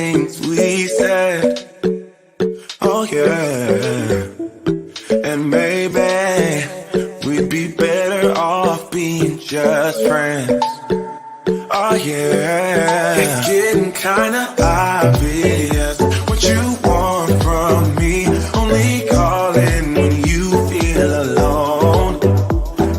things we said. Oh yeah. And maybe we'd be better off being just friends. Oh yeah. It's getting kinda obvious what you want from me. Only calling when you feel alone.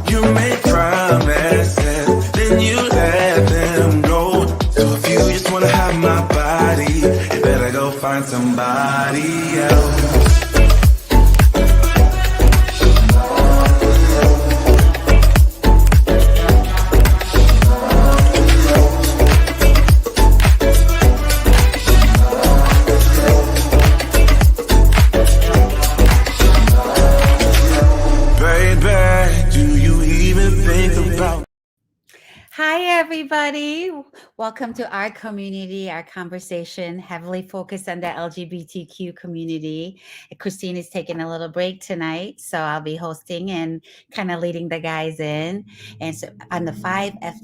You make promises, then you let them go. So if you just wanna have my body, you better go find somebody else. Hi, everybody. Welcome to our community, our conversation, heavily focused on the LGBTQ community. Christine is taking a little break tonight, so I'll be hosting and kind of leading the guys in. And so on the 5F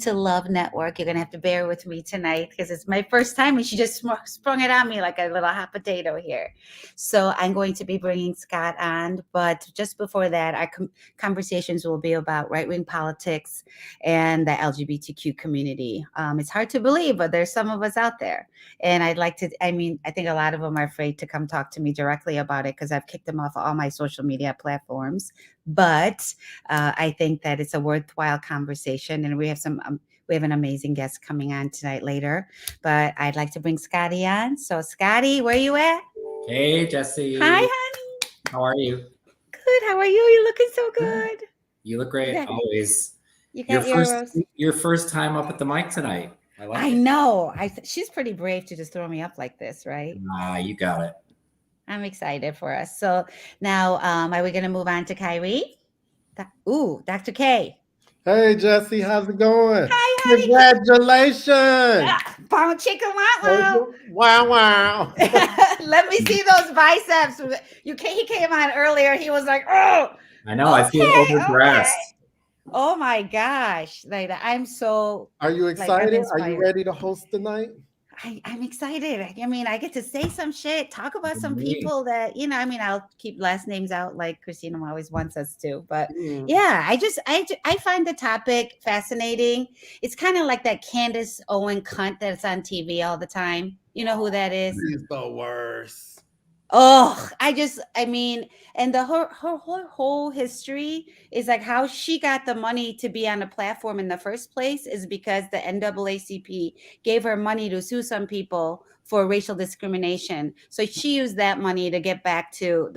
to Love Network, you're going to have to bear with me tonight because it's my first time and she just sprung it on me like a little hot potato here. So I'm going to be bringing Scott on, but just before that, our conversations will be about right-wing politics and the LGBTQ community. It's hard to believe, but there's some of us out there. And I think a lot of them are afraid to come talk to me directly about it because I've kicked them off all my social media platforms. But I think that it's a worthwhile conversation. And we have an amazing guest coming on tonight later. But I'd like to bring Scotty on. So Scotty, where you at? Hey, Jessie. Hi, honey. How are you? Good. How are you? You're looking so good. You look great, always. You got your first time up at the mic tonight. I know. She's pretty brave to just throw me up like this, right? You got it. I'm excited for us. So now, are we going to move on to Kairi? Dr. K. Hey, Jessie, how's it going? Hi, honey. Congratulations. Pound chicken, wow. Wow. Let me see those biceps. He came on earlier. He was like, oh. I know. Okay, I feel overdressed. Okay. Oh my gosh. I'm so. Are you excited? Are you ready to host tonight? I'm excited. I get to say some shit, talk about some people that, I'll keep last names out like Christina always wants us to. But yeah, I find the topic fascinating. It's kind of like that Candace Owen cunt that's on TV all the time. You know who that is? She's the worst. Oh, and her whole history is like how she got the money to be on a platform in the first place is because the NAACP gave her money to sue some people for racial discrimination. So she used that money to get back to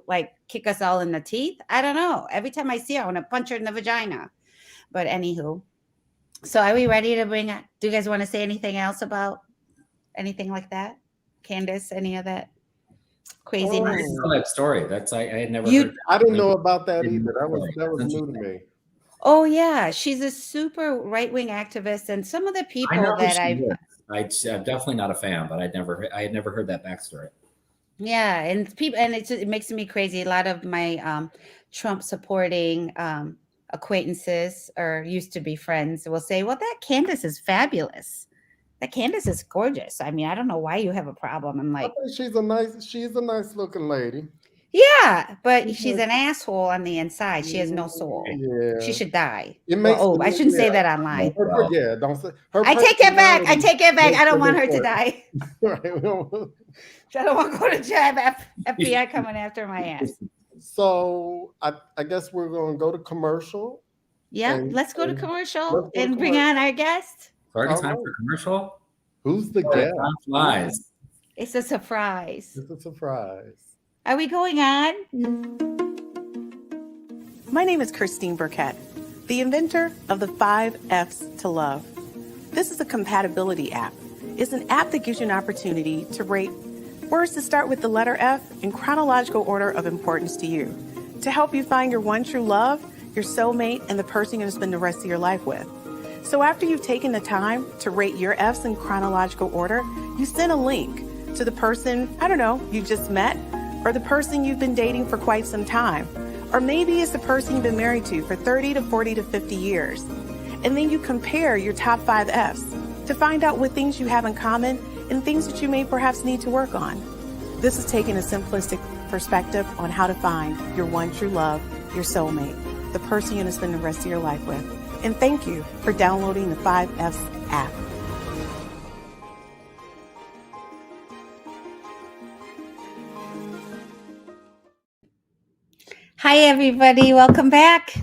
like kick us all in the teeth. I don't know. Every time I see her, I want to punch her in the vagina. But anywho, so are we ready to do you guys want to say anything else about anything like that? Candace, any of that craziness? I didn't know that story. I had never heard that. I didn't know about that either. That was new to me. Oh yeah, she's a super right-wing activist, and some of the people that I'm definitely not a fan, but I had never heard that backstory. Yeah, and it makes me crazy. A lot of my Trump supporting acquaintances or used to be friends will say, "Well, that Candace is fabulous. That Candace is gorgeous. I don't know why you have a problem." I'm like, she's a nice looking lady. Yeah, but she's an asshole on the inside. She has no soul. Yeah. She should die. I shouldn't say that online. Don't say. I take it back. I don't want her to die. I don't want to go to jail. FBI coming after my ass. So I guess we're going to go to commercial. Yeah, let's go to commercial and bring on our guest. Already time for commercial? Who's the guest? Time flies. It's a surprise. Are we going on? My name is Christine Burkette, the inventor of the 5 F's to Love. This is a compatibility app. It's an app that gives you an opportunity to rate words that start with the letter F in chronological order of importance to you, to help you find your one true love, your soulmate, and the person you're going to spend the rest of your life with. So after you've taken the time to rate your F's in chronological order, you send a link to the person, you just met, or the person you've been dating for quite some time. Or maybe it's the person you've been married to for 30 to 40 to 50 years. And then you compare your top 5 F's. to find out what things you have in common and things that you may perhaps need to work on. This is taking a simplistic perspective on how to find your one true love, your soulmate, the person you're going to spend the rest of your life with. And thank you for downloading the 5Fs app. Hi, everybody. Welcome back.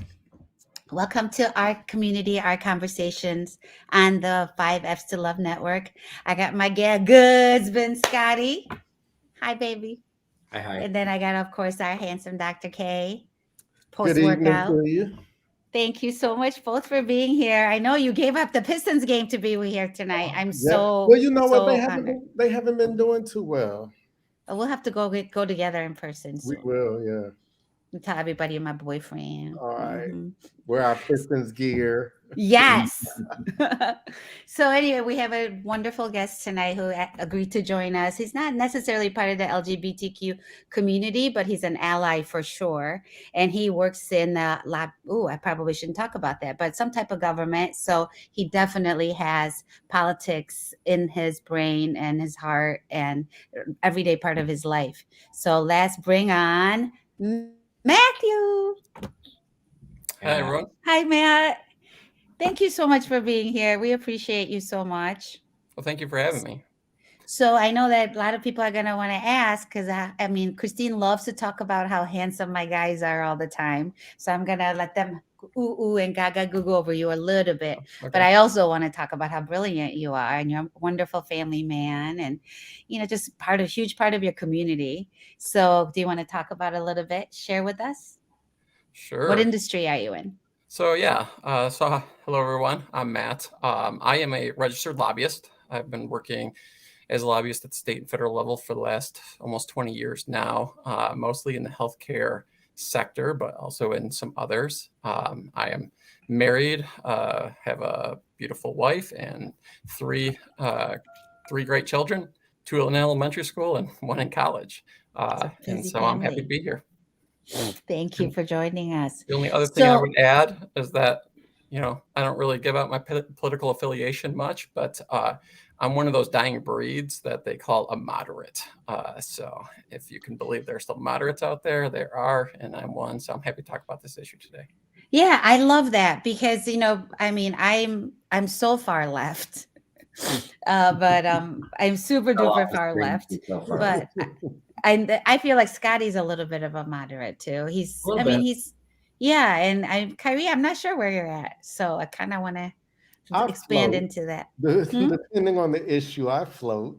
Welcome to our community, our conversations on the 5Fs to Love Network. I got my husband, Scotty. Hi, baby. Hi. And then I got, of course, our handsome Dr. K. Good evening Post-workout. to you. Thank you so much both for being here. I know you gave up the Pistons game to be here tonight. I'm so Well, you know what? honored. They haven't been doing too well. We'll have to go together in person. We will, yeah. And tell everybody I'm my boyfriend. All right. Mm-hmm. Wear our Pistons gear. Yes. So anyway, we have a wonderful guest tonight who agreed to join us. He's not necessarily part of the LGBTQ community, but he's an ally for sure. And he works in the lab. Ooh, I probably shouldn't talk about that, but some type of government. So he definitely has politics in his brain and his heart and everyday part of his life. So let's bring on Matthew. Hi, everyone. Hi, Matt. Thank you so much for being here. We appreciate you so much. Well, thank you for having me. So I know that a lot of people are going to want to ask because, I mean, Christine loves to talk about how handsome my guys are all the time. So I'm going to let them ooh and gaga Google over you a little bit. Okay. But I also want to talk about how brilliant you are and you're a wonderful family man and, you know, just huge part of your community. So do you want to talk about a little bit? Share with us? Sure. What industry are you in? So hello, everyone. I'm Matt. I am a registered lobbyist. I've been working as a lobbyist at the state and federal level for the last almost 20 years now, mostly in the healthcare sector, but also in some others. I am married, have a beautiful wife and three great children, 2 in elementary school and 1 in college. And so I'm happy to be here. Thank you for joining us. The only other thing I would add is that, you know, I don't really give out my political affiliation much, but I'm one of those dying breeds that they call a moderate. So if you can believe there's still moderates out there, there are, and I'm one. So I'm happy to talk about this issue today. Yeah, I love that because, you know, I mean, I'm so far left, but I'm super duper far left. But I feel like Scotty's a little bit of a moderate too. Yeah. And Kairi, I'm not sure where you're at. So I kind of want to expand into that. Depending on the issue, I float.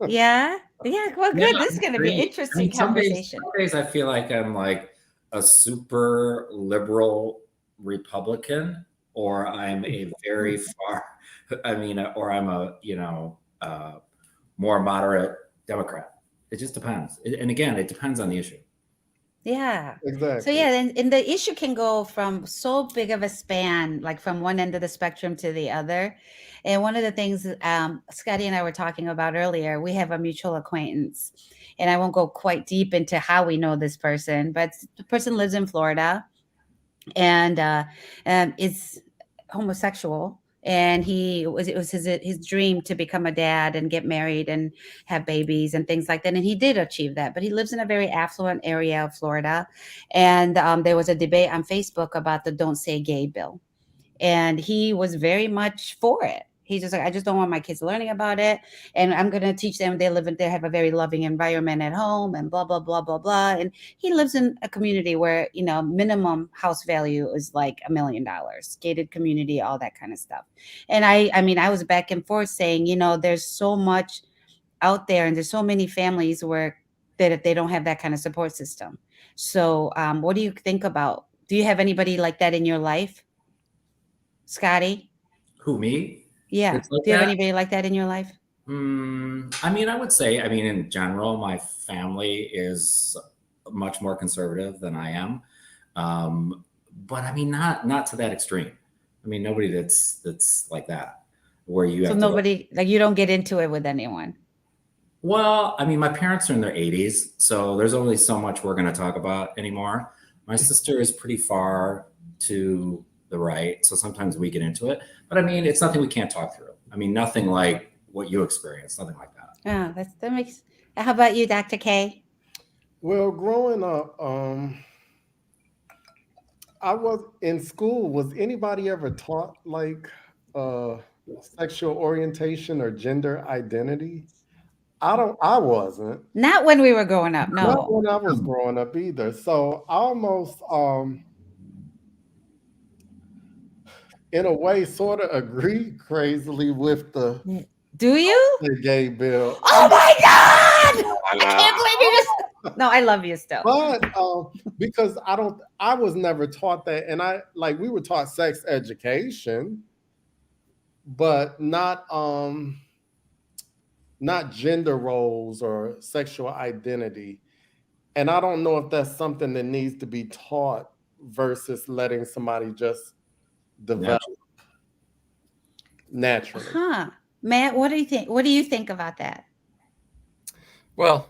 Yeah. Well, good. Yeah, this is going to be an interesting conversation. Some days I feel like I'm like a super liberal Republican, or I'm a very or I'm a, more moderate Democrat. It just depends. And again, it depends on the issue. Yeah. Exactly. So yeah, and the issue can go from so big of a span, like from one end of the spectrum to the other. And one of the things Scotty and I were talking about earlier, we have a mutual acquaintance, and I won't go quite deep into how we know this person, but the person lives in Florida and is homosexual. And it was his dream to become a dad and get married and have babies and things like that. And he did achieve that. But he lives in a very affluent area of Florida. And there was a debate on Facebook about the Don't Say Gay bill. And he was very much for it. He's just like, I just don't want my kids learning about it. And I'm going to teach them they have a very loving environment at home and blah, blah, blah, blah, blah. And he lives in a community where, you know, minimum house value is like $1 million, gated community, all that kind of stuff. And I mean, I was back and forth saying, you know, there's so much out there and there's so many families where that they don't have that kind of support system. So what do you think about, do you have anybody like that in your life? Scotty? Who, me? Yeah. Like do you have anybody like that in your life? I mean, I would say, in general, my family is much more conservative than I am. But I mean, not to that extreme. I mean, nobody that's like that, where you have so nobody, like you don't get into it with anyone. Well, I mean, my parents are in their 80s, so there's only so much we're going to talk about anymore. My sister is pretty far to the right, so sometimes we get into it. But I mean, it's nothing we can't talk through. I mean, nothing like what you experienced, nothing like that. Yeah, that makes. How about you, Dr. K? Well, growing up, I was in school. Was anybody ever taught like uh, sexual orientation or gender identity? I wasn't. Not when we were growing up. Not No. when I was growing up either. So I almost, in a way, sort of agree crazily with the Do you? gay bill. Oh my God! I can't believe you just. No, I love you still. But because I was never taught that, and we were taught sex education, but not gender roles or sexual identity. And I don't know if that's something that needs to be taught versus letting somebody just develop naturally. Huh. Matt, what do you think? What do you think about that? Well,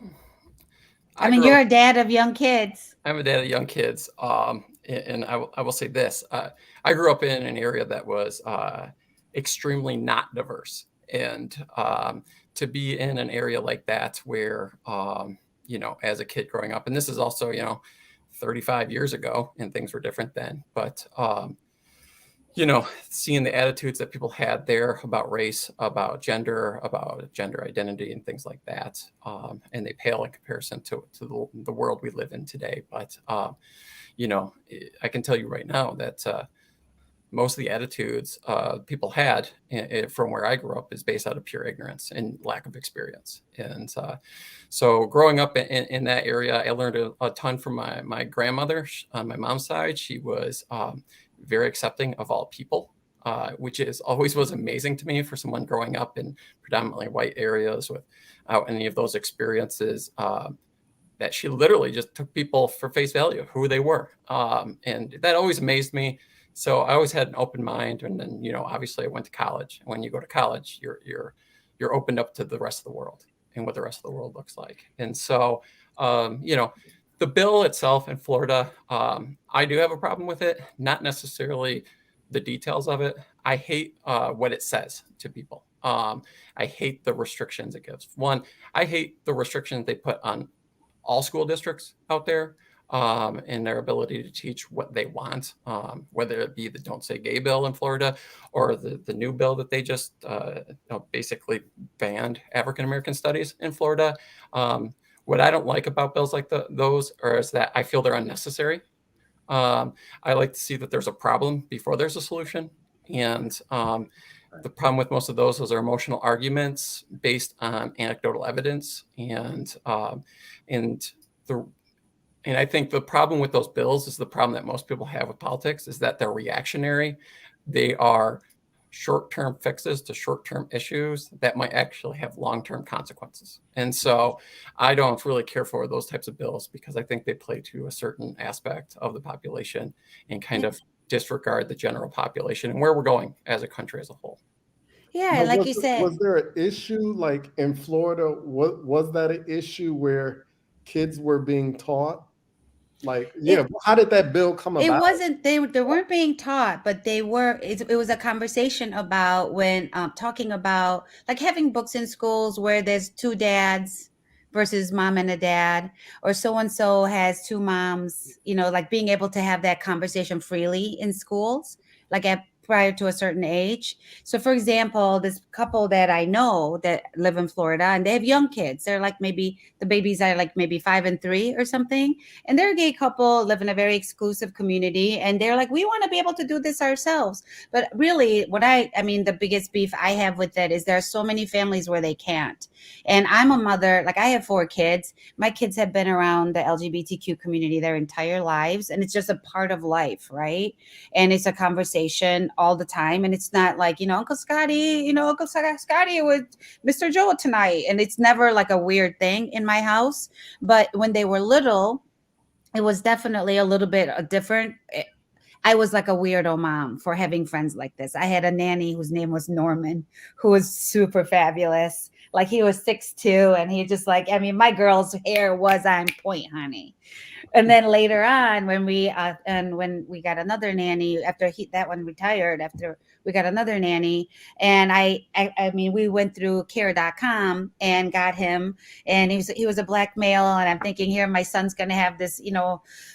I mean, you're a dad of young kids. I'm a dad of young kids. And I will say this. I grew up in an area that was extremely not diverse. And to be in an area like that where, as a kid growing up, and this is also, 35 years ago and things were different then. But, seeing the attitudes that people had there about race, about gender identity and things like that. And they pale in comparison to the world we live in today. But, I can tell you right now that most of the attitudes people had from where I grew up is based out of pure ignorance and lack of experience. And so growing up in that area, I learned a ton from my grandmother on my mom's side. She was very accepting of all people, which always was amazing to me for someone growing up in predominantly white areas without any of those experiences. That she literally just took people for face value, who they were. And that always amazed me. So I always had an open mind. And then, obviously I went to college. When you go to college, you're opened up to the rest of the world and what the rest of the world looks like. And so, the bill itself in Florida, I do have a problem with it, not necessarily the details of it. I hate what it says to people. I hate the restrictions it gives. One, I hate the restrictions they put on all school districts out there and their ability to teach what they want, whether it be the Don't Say Gay bill in Florida or the new bill that they just basically banned African-American studies in Florida. What I don't like about bills like those is that I feel they're unnecessary. I like to see that there's a problem before there's a solution. And the problem with most of those are emotional arguments based on anecdotal evidence. And I think the problem with those bills is the problem that most people have with politics is that they're reactionary. They are short-term fixes to short-term issues that might actually have long-term consequences. And so I don't really care for those types of bills because I think they play to a certain aspect of the population and kind of disregard the general population and where we're going as a country as a whole. Yeah, like you said. Was there an issue like in Florida? Was that an issue where kids were being taught? How did that bill come about? It wasn't, they weren't being taught, but they were, it was a conversation about when talking about like having books in schools where there's two dads versus mom and a dad, or so-and-so has two moms, like being able to have that conversation freely in schools, like prior to a certain age. So for example, this couple that I know that live in Florida and they have young kids, they're like maybe the babies are like maybe 5 and 3 or something. And they're a gay couple, live in a very exclusive community. And they're like, we want to be able to do this ourselves. But really the biggest beef I have with it is there are so many families where they can't. And I'm a mother, like I have 4 kids. My kids have been around the LGBTQ community their entire lives. And it's just a part of life, right? And it's a conversation all the time. And it's not like, Uncle Scotty with Mr. Joe tonight. And it's never like a weird thing in my house. But when they were little, it was definitely a little bit different. I was like a weirdo mom for having friends like this. I had a nanny whose name was Norman, who was super fabulous. Like he was 6'2", and he just my girl's hair was on point, honey. And then later on, when we got another nanny after that one retired after we got another nanny, and I mean, we went through care.com and got him, and he was a black male, and I'm thinking, here my son's going to have this,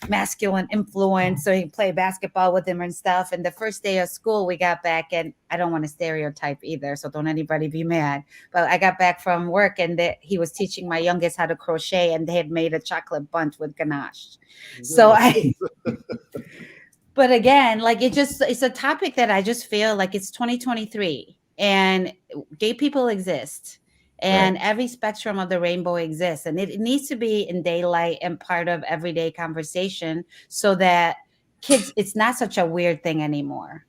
masculine influence, so he can play basketball with him and stuff. And the first day of school, we got back, and I don't want to stereotype either, so don't anybody be mad, but I got back from work, and he was teaching my youngest how to crochet, and they had made a chocolate bunch with ganache. So but again, like it's a topic that I just feel like it's 2023 and gay people exist, and every spectrum of the rainbow exists, and it needs to be in daylight and part of everyday conversation, so that kids, it's not such a weird thing anymore,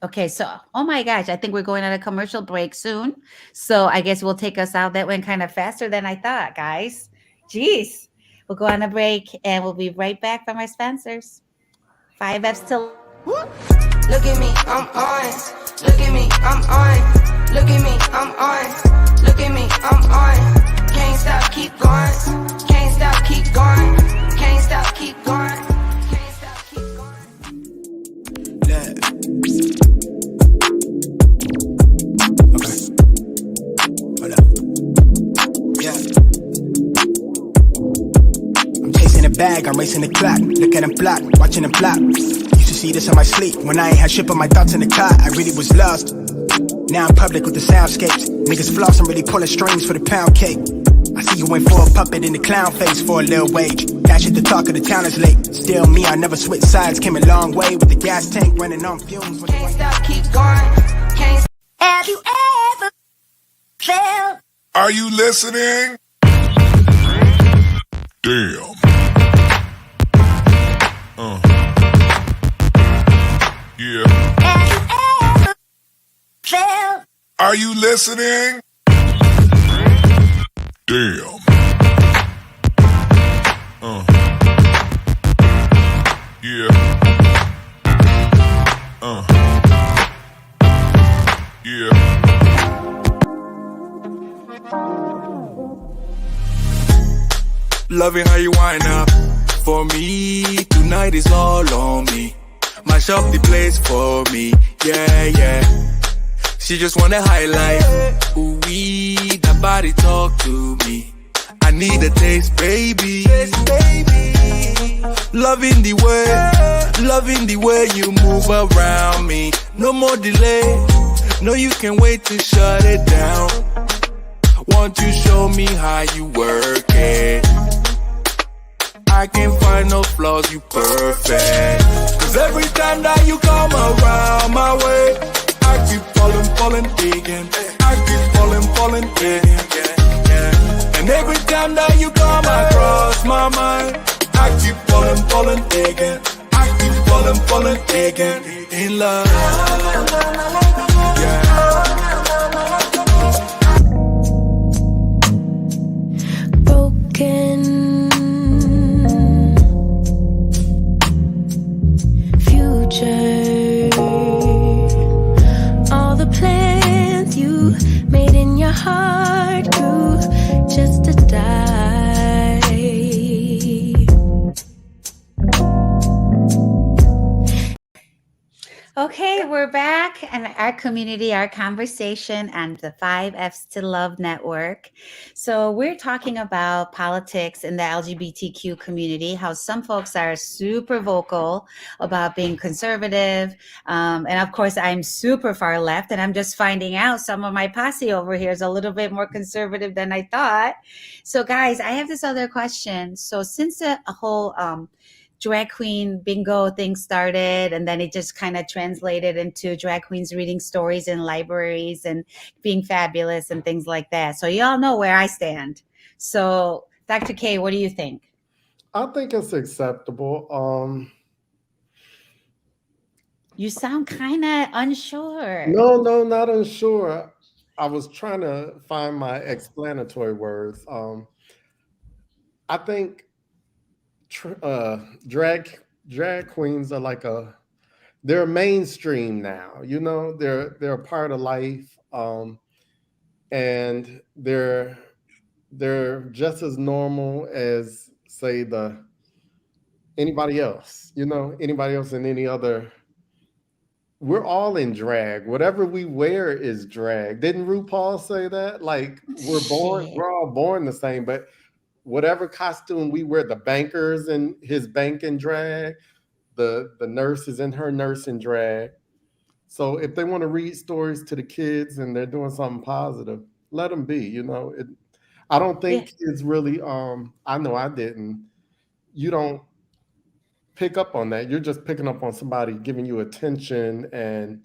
Okay, so, oh my gosh, I think we're going on a commercial break soon. So I guess we'll take us out. That went kind of faster than I thought, guys. Jeez. We'll go on a break, and we'll be right back from our sponsors. 5Fs to... Look at me, I'm on. Look at me, I'm on. Look at me, I'm on. Look at me, I'm on. Can't stop, keep going. Can't stop, keep going. Can't stop, keep going. Can't stop, keep going. Yeah. Okay. Hold up. Yeah. I'm chasing a bag, I'm racing the clock. Look at them block, watching them flop. Used to see this in my sleep when I ain't had shit but my thoughts in the car. I really was lost. Now I'm public with the soundscapes. Niggas floss, I'm really pulling strings for the pound cake. I see you went for a puppet in the clown face for a little wage. That shit, the talk of the town is late. Still me, I never switch sides. Came a long way with the gas tank running on fumes. Can't stop, keep going. Can't stop. Have you ever felt? Are you listening? Damn. Yeah. Have you ever felt? Are you listening? Damn. Yeah. Yeah. Loving how you wind up for me. Tonight is all on me. Mash up the place for me. Yeah, yeah. She just wanna highlight. Ooh, that body talk to me. I need a taste, baby. Loving the way you move around me. No more delay. No, you can wait to shut it down. Won't you show me how you work it? I can't find no flaws, you perfect. Cause every time that you come around my way, I keep falling again. I keep falling again. And every time that you come across my mind, I keep falling again. I keep falling again. In love. Broken future. All the plans you made in your heart grew just to die. Okay, we're back, and our community, our conversation on the 5Fs to Love Network. So we're talking about politics in the LGBTQ community, how some folks are super vocal about being conservative. And of course, I'm super far left, and I'm just finding out some of my posse over here is a little bit more conservative than I thought. So guys, I have this other question. So since a whole drag queen bingo thing started, and then it just kind of translated into drag queens reading stories in libraries and being fabulous and things like that. So y'all know where I stand. So Dr. K, what do you think? I think it's acceptable. You sound kind of unsure. No, not unsure. I was trying to find my explanatory words. I think drag queens are like they're mainstream now. They're a part of life, and they're just as normal as, say, anybody else. Anybody else in any other we're all in drag. Whatever we wear is drag. Didn't RuPaul say that? Like Shit. we're all born the same, but whatever costume we wear, the banker's in his banking drag, the nurse is in her nursing drag. So if they want to read stories to the kids and they're doing something positive, let them be. I don't Yeah. think kids really. I know I didn't. You don't pick up on that. You're just picking up on somebody giving you attention and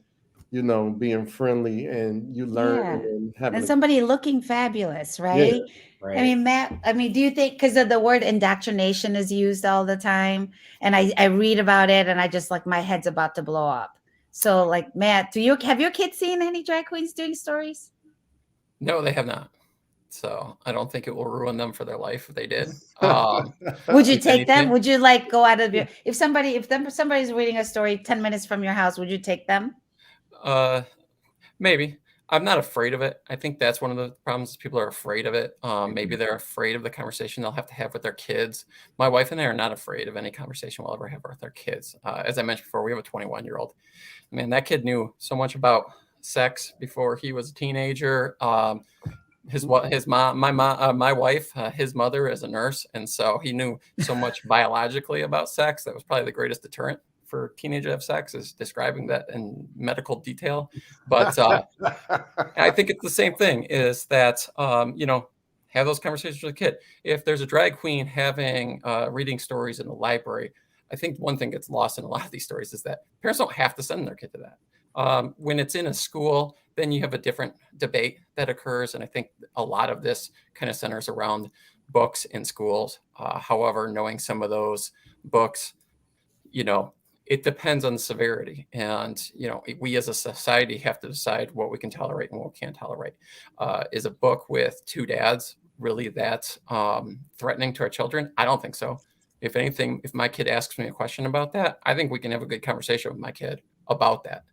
being friendly, and you learn Yeah. and having And somebody looking fabulous, yeah. right? Right. I mean, Matt, do you think, because of the word indoctrination is used all the time, and I read about it and I just like, my head's about to blow up. So like, Matt, have your kids seen any drag queens doing stories? No, they have not. So I don't think it will ruin them for their life if they did. Would you If take them? anything- Would you like go out of your, if somebody's reading a story 10 minutes from your house, would you take them? Maybe. I'm not afraid of it. I think that's one of the problems is people are afraid of it. Maybe they're afraid of the conversation they'll have to have with their kids. My wife and I are not afraid of any conversation we'll ever have with our kids. As I mentioned before, we have a 21-year-old. Man, that kid knew so much about sex before he was a teenager. His mom, my wife, his mother is a nurse, and so he knew so much biologically about sex. That was probably the greatest deterrent for teenagers to have sex, is describing that in medical detail. But I think it's the same thing, is that have those conversations with a kid. If there's a drag queen having reading stories in the library, I think one thing gets lost in a lot of these stories is that parents don't have to send their kid to that. When it's in a school, then you have a different debate that occurs. And I think a lot of this kind of centers around books in schools. However, knowing some of those books, it depends on the severity. And, we as a society have to decide what we can tolerate and what we can't tolerate. Is a book with two dads really that threatening to our children? I don't think so. If anything, if my kid asks me a question about that, I think we can have a good conversation with my kid about that.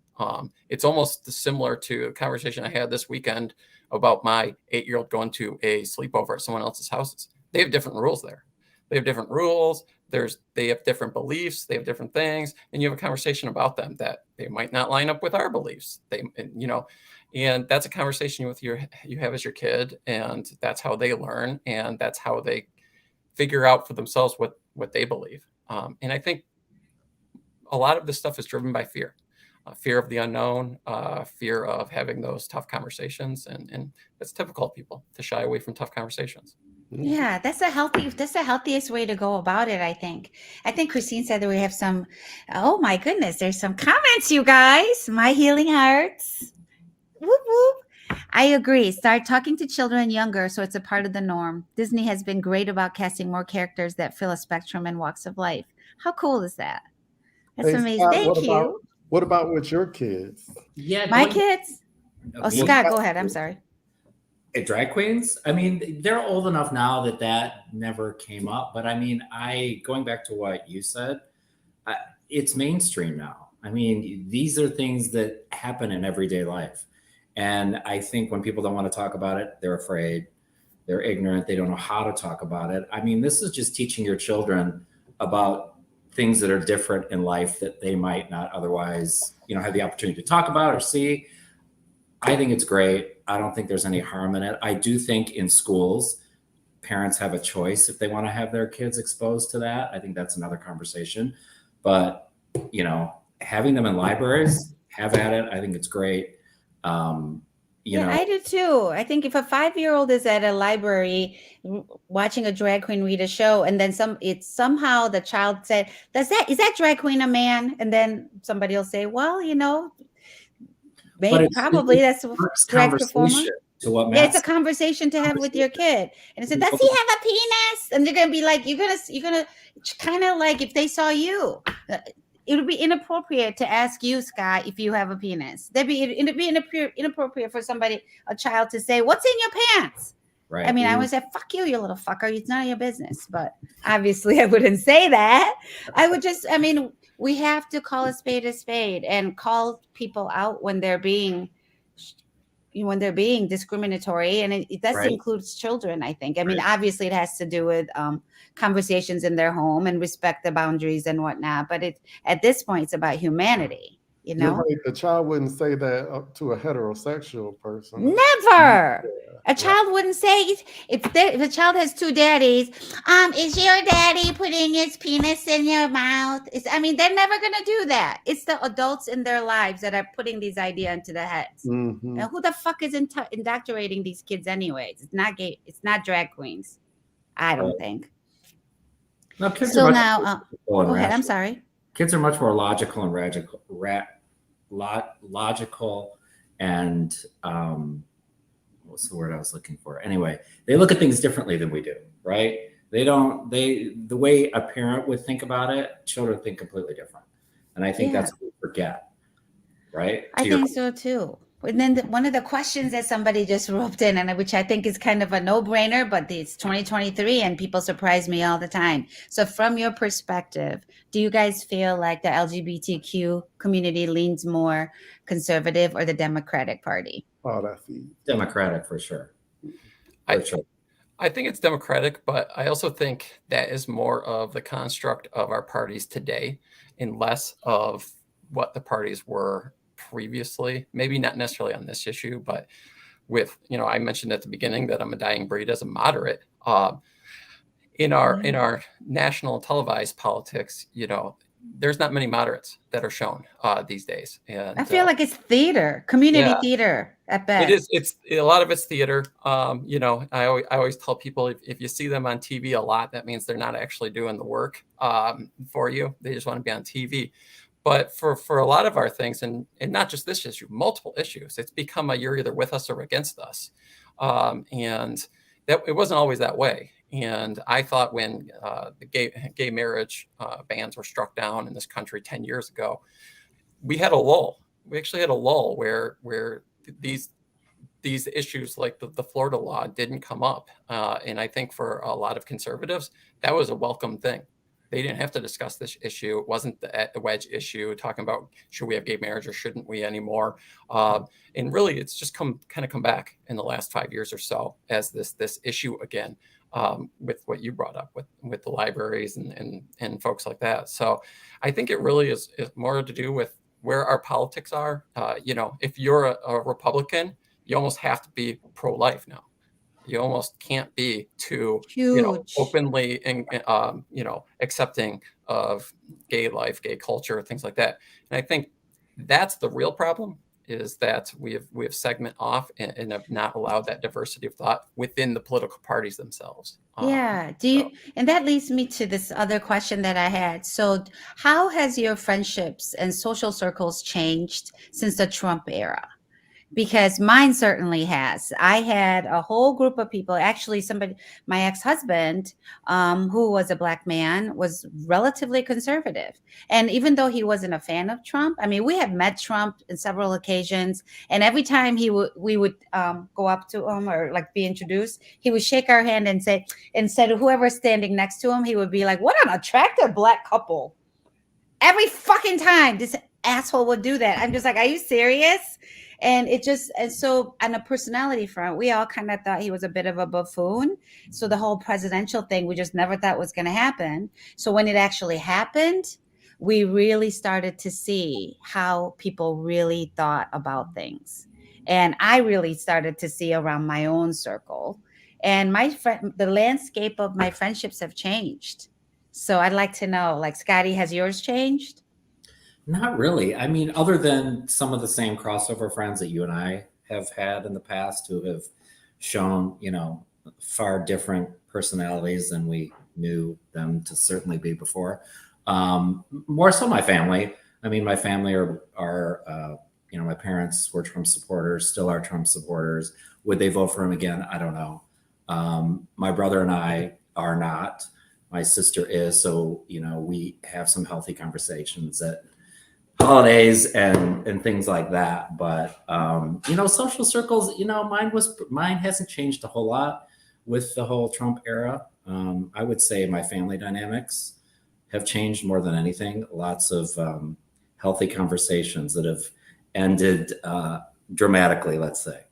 It's almost similar to a conversation I had this weekend about my 8-year-old going to a sleepover at someone else's houses. They have different rules there. They have different rules. They have different beliefs. They have different things, and you have a conversation about them that they might not line up with our beliefs. And that's a conversation you have as your kid, and that's how they learn, and that's how they figure out for themselves what they believe. And I think a lot of this stuff is driven by fear. Fear of the unknown, fear of having those tough conversations, and it's typical of people to shy away from tough conversations. Yeah, that's the healthiest way to go about it, I think. I think Christine said that we have some, oh my goodness, there's some comments, you guys. My healing hearts. Whoop, whoop. I agree. Start talking to children younger so it's a part of the norm. Disney has been great about casting more characters that fill a spectrum and walks of life. How cool is that? That's Hey, amazing. Scott, Thank you. What about with your kids? Yeah. My kids? Oh, Me- Scott, go ahead. I'm sorry. Drag queens, I mean, they're old enough now that never came up. But I mean, going back to what you said, it's mainstream now. I mean, these are things that happen in everyday life. And I think when people don't want to talk about it, they're afraid, they're ignorant, they don't know how to talk about it. I mean, this is just teaching your children about things that are different in life that they might not otherwise, have the opportunity to talk about or see. I think it's great. I don't think there's any harm in it. I do think in schools, parents have a choice if they want to have their kids exposed to that. I think that's another conversation. But, having them in libraries, have at it. I think it's great. I do too. I think if a 5-year-old is at a library watching a drag queen read a show, and then somehow the child said, is that drag queen a man? And then somebody will say, well, maybe probably that's a drag performer. To what Yeah, it's a conversation to have with your kid. And it said, does he have a penis? And they're gonna be like, you're gonna kind of like, if they saw you, it would be inappropriate to ask you, Scott, if you have a penis. It'd be inappropriate for a child to say, what's in your pants? Right. I mean, I would say, fuck you, you little fucker. It's none of your business. But obviously I wouldn't say that. We have to call a spade and call people out when they're being discriminatory. And it does include children, I think. I mean, obviously it has to do with conversations in their home and respect the boundaries and whatnot. But at this point, it's about humanity. You You're know? right. The child wouldn't say that up to a heterosexual person. Never. A Right. child wouldn't say if a child has two daddies, is your daddy putting his penis in your mouth? I mean, they're never gonna do that. It's the adults in their lives that are putting these ideas into their heads. Mm-hmm. And who the fuck is indoctrinating these kids anyways? It's not gay. It's not drag queens. I don't think. No, kids So are much now, more logical and go ahead. I'm rational. sorry. Kids are much more logical and logical and what's the word I was looking for? Anyway, they look at things differently than we do, right? The way a parent would think about it, children think completely different. And I think Yeah. that's what we forget, right? I think so too. And then one of the questions that somebody just roped in, and which I think is kind of a no-brainer, but it's 2023 and people surprise me all the time. So from your perspective, do you guys feel like the LGBTQ community leans more conservative or the Democratic Party? Oh, that's easy. Democratic for sure. I think it's Democratic, but I also think that is more of the construct of our parties today and less of what the parties were previously. Maybe not necessarily on this issue, but with, I mentioned at the beginning that I'm a dying breed as a moderate. In our national televised politics, there's not many moderates that are shown these days. And I feel like it's theater, community theater at best. It is. It's a lot of it's theater. I always tell people if you see them on TV a lot, that means they're not actually doing the work for you. They just want to be on TV. But for a lot of our things, and not just this issue, multiple issues, it's become a you're either with us or against us. And that it wasn't always that way. And I thought when the gay marriage bans were struck down in this country 10 years ago, we had a lull. We actually had a lull where these issues like the Florida law didn't come up. And I think for a lot of conservatives, that was a welcome thing. They didn't have to discuss this issue. It wasn't the wedge issue talking about should we have gay marriage or shouldn't we anymore. And really, it's just come back in the last 5 years or so as this issue again. With what you brought up with the libraries and folks like that. So I think it really is more to do with where our politics are. If you're a Republican, you almost have to be pro-life now. You almost can't be too openly and accepting of gay life, gay culture, things like that. And I think that's the real problem, is that we have segment off and have not allowed that diversity of thought within the political parties themselves. Yeah. And that leads me to this other question that I had. So how has your friendships and social circles changed since the Trump era? Because mine certainly has. I had a whole group of people, actually my ex-husband, who was a Black man, was relatively conservative. And even though he wasn't a fan of Trump, I mean, we had met Trump in several occasions. And every time we would go up to him or like be introduced, he would shake our hand and say, instead of whoever's standing next to him, he would be like, "What an attractive Black couple." Every fucking time this asshole would do that. I'm just like, are you serious? And so on a personality front, we all kind of thought he was a bit of a buffoon. So the whole presidential thing, we just never thought was going to happen. So when it actually happened, we really started to see how people really thought about things. And I really started to see around my own circle. And the landscape of my friendships have changed. So I'd like to know, like, Scotty, has yours changed? Not really. I mean, other than some of the same crossover friends that you and I have had in the past who have shown, far different personalities than we knew them to certainly be before. More so my family. I mean, my family are my parents were Trump supporters, still are Trump supporters. Would they vote for him again? I don't know. My brother and I are not. My sister is. So, we have some healthy conversations at holidays and things like that. But, social circles, mine hasn't changed a whole lot with the whole Trump era. I would say my family dynamics have changed more than anything. Lots of healthy conversations that have ended dramatically, let's say.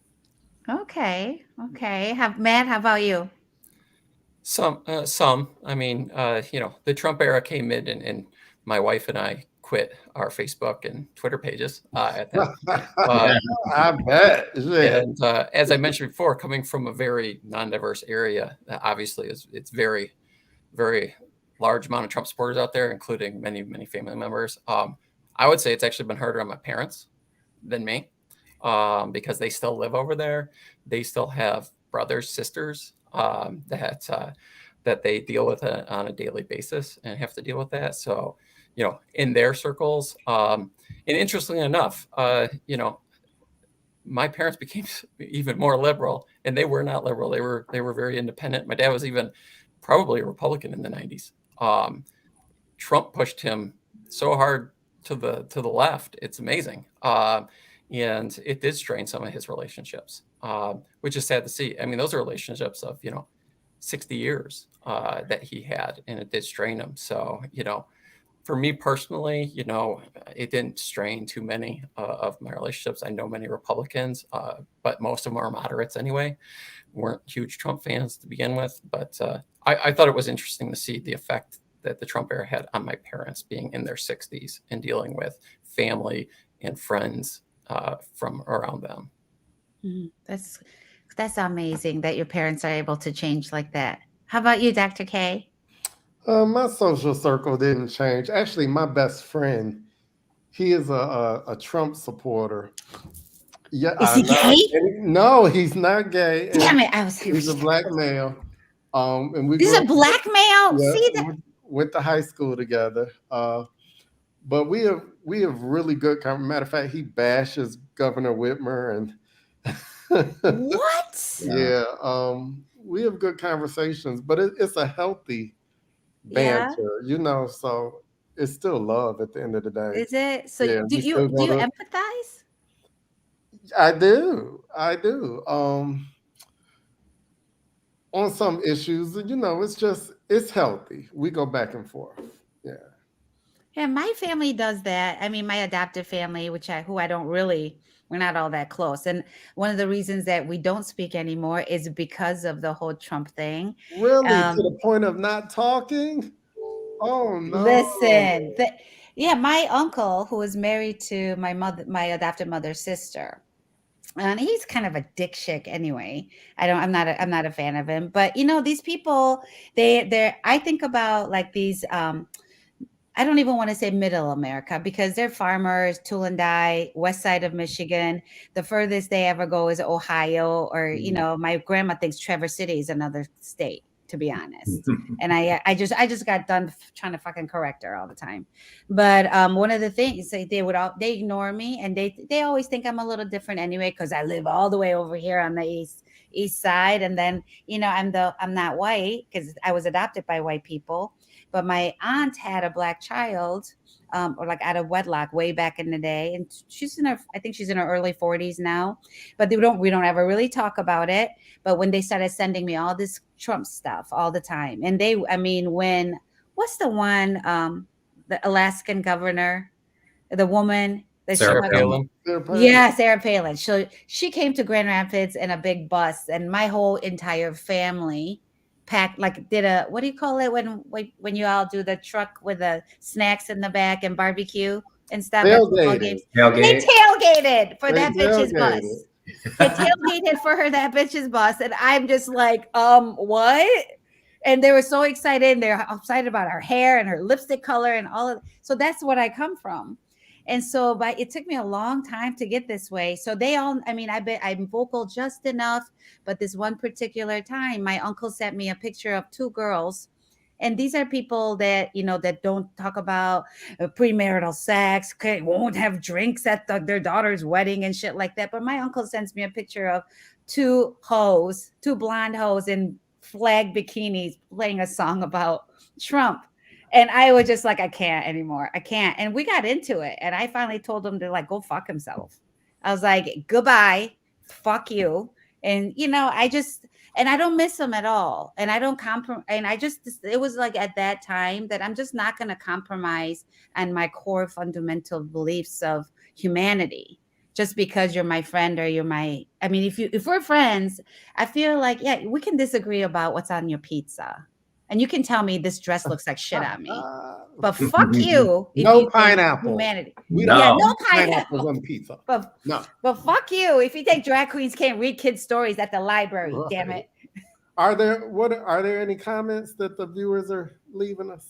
Okay. Matt, how about you? Some. I mean, the Trump era came in and my wife and I quit our Facebook and Twitter pages at that point. I bet. Yeah. And as I mentioned before, coming from a very non-diverse area, obviously it's very, very large amount of Trump supporters out there, including many, many family members. I would say it's actually been harder on my parents than me because they still live over there. They still have brothers, sisters that they deal with on a daily basis and have to deal with that. So, in their circles, and interestingly enough, my parents became even more liberal, and they were not liberal. They were very independent. My dad was even probably a Republican in the 90s. Trump pushed him so hard to the left. It's amazing. And it did strain some of his relationships, which is sad to see. I mean, those are relationships of, 60 years that he had, and it did strain him. So, for me personally, it didn't strain too many of my relationships. I know many Republicans, but most of them are moderates anyway, weren't huge Trump fans to begin with. But I thought it was interesting to see the effect that the Trump era had on my parents being in their 60s and dealing with family and friends from around them. That's amazing that your parents are able to change like that. How about you, Dr. K? My social circle didn't change. Actually, my best friend, he is a Trump supporter. Yeah, Is he gay? No, he's not gay. Damn it! He's a black male. And He's a black male. Yeah, See that? Went to high school together. But we have really good. Matter of fact, he bashes Governor Whitmer and. What? Yeah. We have good conversations, but it's a healthy banter, so it's still love at the end of the day. Is it? So Yeah, do you empathize? I do. On some issues, it's healthy. We go back and forth. Yeah. Yeah, my family does that. I mean, my adoptive family, we're not all that close. And one of the reasons that we don't speak anymore is because of the whole Trump thing. Really? To the point of not talking? Oh, no. Listen, my uncle, who was married to my adopted mother's sister, and he's kind of a dick chick anyway. I'm not a fan of him. But these people, I think about like these I don't even want to say middle America because they're farmers, tool and die, west side of Michigan. The furthest they ever go is Ohio, or my grandma thinks Traverse City is another state, to be honest. And I just got done trying to fucking correct her all the time. But one of the things they ignore me, and they always think I'm a little different anyway because I live all the way over here on the east side, and then I'm not white because I was adopted by white people. But my aunt had a black child, or like out of wedlock way back in the day. And I think she's in her early 40s now, but we don't ever really talk about it. But when they started sending me all this Trump stuff all the time, and what's the one, the Alaskan governor, the woman, Sarah Palin. Yeah, Sarah Palin. She came to Grand Rapids in a big bus, and my whole entire family packed, did a, what do you call it when you all do the truck with the snacks in the back and barbecue and stuff? Tailgate. They tailgated for that bitch's bus. They tailgated for that bitch's bus, and I'm just like, what? And they were so excited, and they're excited about her hair and her lipstick color and all of. So that's what I come from. And so, but it took me a long time to get this way. So I'm vocal just enough. But this one particular time, my uncle sent me a picture of two girls. And these are people that, that don't talk about premarital sex, won't have drinks at their daughter's wedding and shit like that. But my uncle sends me a picture of two blonde hoes in flag bikinis playing a song about Trump. And I was just like, I can't anymore. I can't. And we got into it. And I finally told him to go fuck himself. I was like, goodbye. Fuck you. And, I don't miss him at all. And I don't compromise. And it was like at that time that I'm just not going to compromise on my core fundamental beliefs of humanity just because you're my friend or if we're friends, I feel like, yeah, we can disagree about what's on your pizza. And you can tell me this dress looks like shit on me. But fuck you. If No you think pineapple. humanity. We No. Yeah, no pineapples pineapple. on pizza. But, No. but fuck you if you think drag queens can't read kids' stories at the library. Right. Damn it. Are there any comments that the viewers are leaving us?